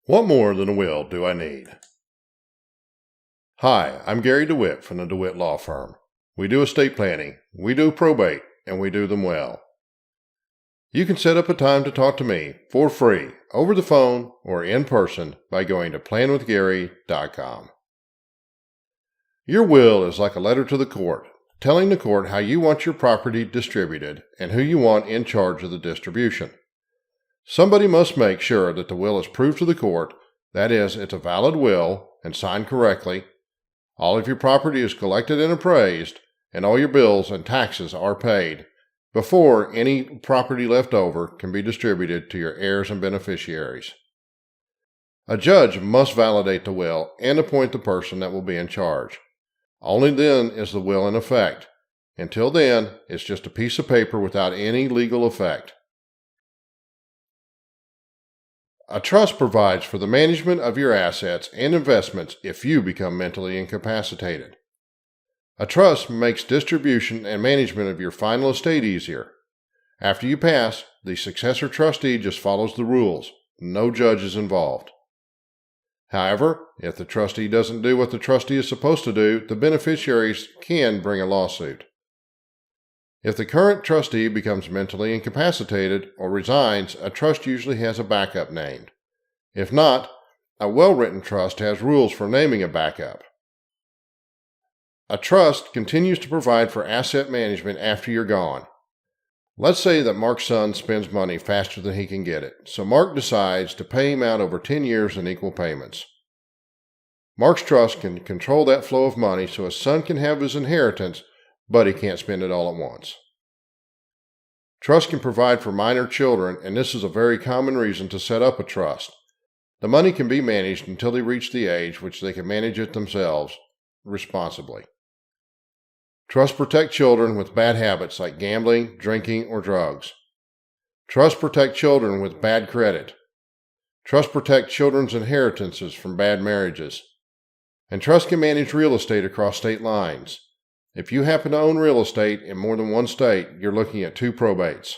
What more than a will do I need? Hi, I'm Gary DeWitt from the DeWitt Law Firm. We do estate planning, we do probate, and we do them well. You can set up a time to talk to me for free over the phone or in person by going to planwithgary.com. Your will is like a letter to the court, telling the court how you want your property distributed and who you want in charge of the distribution. Somebody must make sure that the will is proved to the court, that is, it's a valid will and signed correctly, all of your property is collected and appraised, and all your bills and taxes are paid before any property left over can be distributed to your heirs and beneficiaries. A judge must validate the will and appoint the person that will be in charge. Only then is the will in effect. Until then, it's just a piece of paper without any legal effect. A trust provides for the management of your assets and investments if you become mentally incapacitated. A trust makes distribution and management of your final estate easier. After you pass, the successor trustee just follows the rules. No judge is involved. However, if the trustee doesn't do what the trustee is supposed to do, the beneficiaries can bring a lawsuit. If the current trustee becomes mentally incapacitated or resigns, a trust usually has a backup named. If not, a well-written trust has rules for naming a backup. A trust continues to provide for asset management after you're gone. Let's say that Mark's son spends money faster than he can get it, so Mark decides to pay him out over 10 years in equal payments. Mark's trust can control that flow of money so his son can have his inheritance, but he can't spend it all at once. Trust can provide for minor children, and this is a very common reason to set up a trust. The money can be managed until they reach the age which they can manage it themselves responsibly. Trusts protect children with bad habits like gambling, drinking, or drugs. Trusts protect children with bad credit. Trusts protect children's inheritances from bad marriages. And trusts can manage real estate across state lines. If you happen to own real estate in more than one state, you're looking at 2 probates.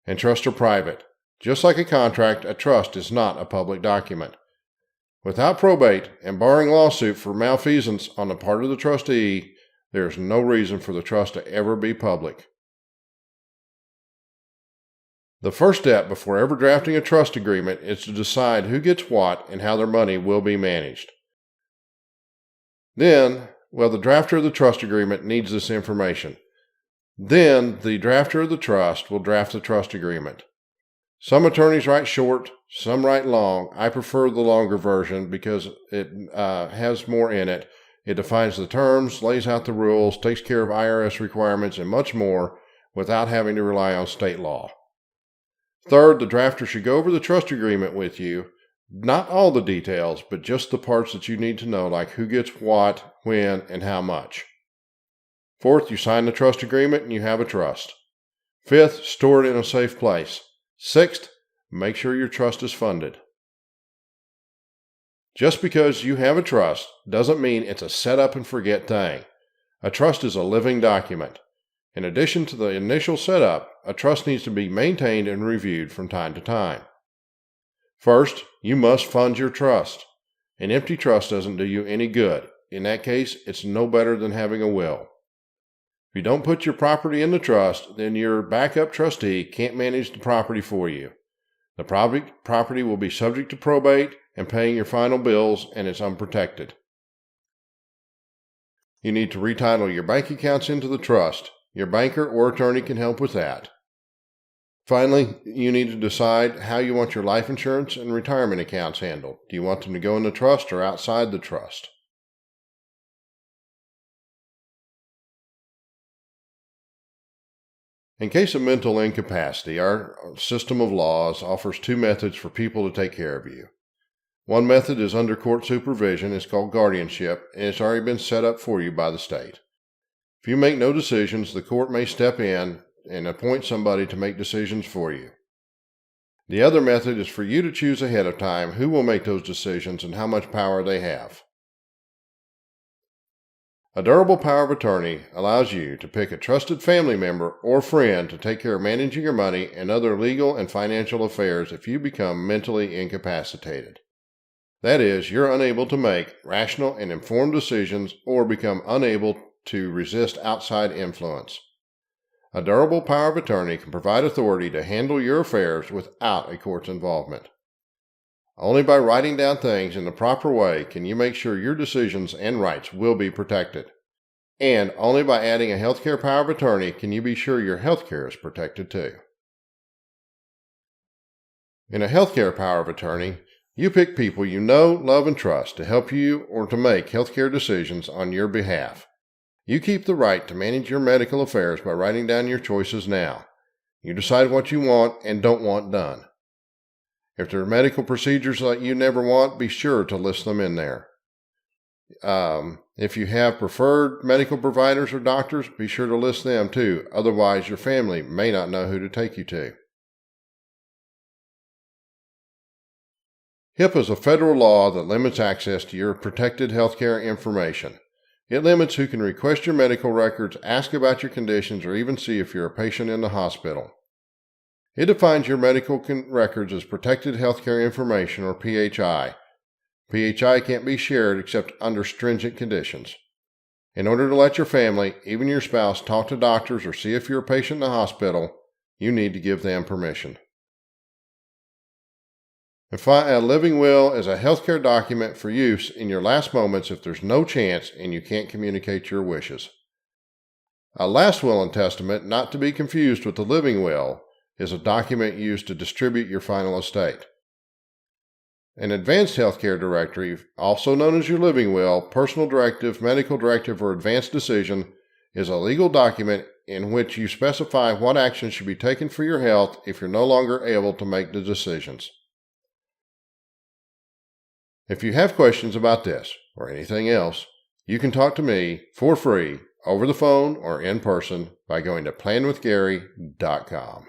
And trusts are private. Just like a contract, a trust is not a public document. Without probate and barring lawsuit for malfeasance on the part of the trustee, there is no reason for the trust to ever be public. The first step before ever drafting a trust agreement is to decide who gets what and how their money will be managed. Then, the drafter of the trust agreement needs this information. Then, the drafter of the trust will draft the trust agreement. Some attorneys write short, some write long. I prefer the longer version because it has more in it. It defines the terms, lays out the rules, takes care of IRS requirements, and much more without having to rely on state law. Third, the drafter should go over the trust agreement with you. Not all the details, but just the parts that you need to know, like who gets what, when, and how much. Fourth, you sign the trust agreement and you have a trust. Fifth, store it in a safe place. Sixth, make sure your trust is funded. Just because you have a trust doesn't mean it's a set up and forget thing. A trust is a living document. In addition to the initial setup, a trust needs to be maintained and reviewed from time to time. First, you must fund your trust. An empty trust doesn't do you any good. In that case, it's no better than having a will. If you don't put your property in the trust, then your backup trustee can't manage the property for you. The property will be subject to probate and paying your final bills, and it's unprotected. You need to retitle your bank accounts into the trust. Your banker or attorney can help with that. Finally, you need to decide how you want your life insurance and retirement accounts handled. Do you want them to go in the trust or outside the trust? In case of mental incapacity, our system of laws offers 2 methods for people to take care of you. One method is under court supervision. It's called guardianship, and it's already been set up for you by the state. If you make no decisions, the court may step in and appoint somebody to make decisions for you. The other method is for you to choose ahead of time who will make those decisions and how much power they have. A durable power of attorney allows you to pick a trusted family member or friend to take care of managing your money and other legal and financial affairs if you become mentally incapacitated. That is, you're unable to make rational and informed decisions or become unable to resist outside influence. A durable power of attorney can provide authority to handle your affairs without a court's involvement. Only by writing down things in the proper way can you make sure your decisions and rights will be protected. And only by adding a healthcare power of attorney can you be sure your healthcare is protected too. In a healthcare power of attorney, you pick people you know, love, and trust to help you or to make healthcare decisions on your behalf. You keep the right to manage your medical affairs by writing down your choices now. You decide what you want and don't want done. If there are medical procedures that you never want, be sure to list them in there. If you have preferred medical providers or doctors, be sure to list them too. Otherwise, your family may not know who to take you to. HIPAA is a federal law that limits access to your protected healthcare information. It limits who can request your medical records, ask about your conditions, or even see if you're a patient in the hospital. It defines your medical records as protected healthcare information, or PHI. PHI can't be shared except under stringent conditions. In order to let your family, even your spouse, talk to doctors or see if you're a patient in the hospital, you need to give them permission. A living will is a healthcare document for use in your last moments if there's no chance and you can't communicate your wishes. A last will and testament, not to be confused with the living will, is a document used to distribute your final estate. An advanced healthcare directory, also known as your living will, personal directive, medical directive, or advanced decision, is a legal document in which you specify what action should be taken for your health if you're no longer able to make the decisions. If you have questions about this or anything else, you can talk to me for free over the phone or in person by going to planwithgary.com.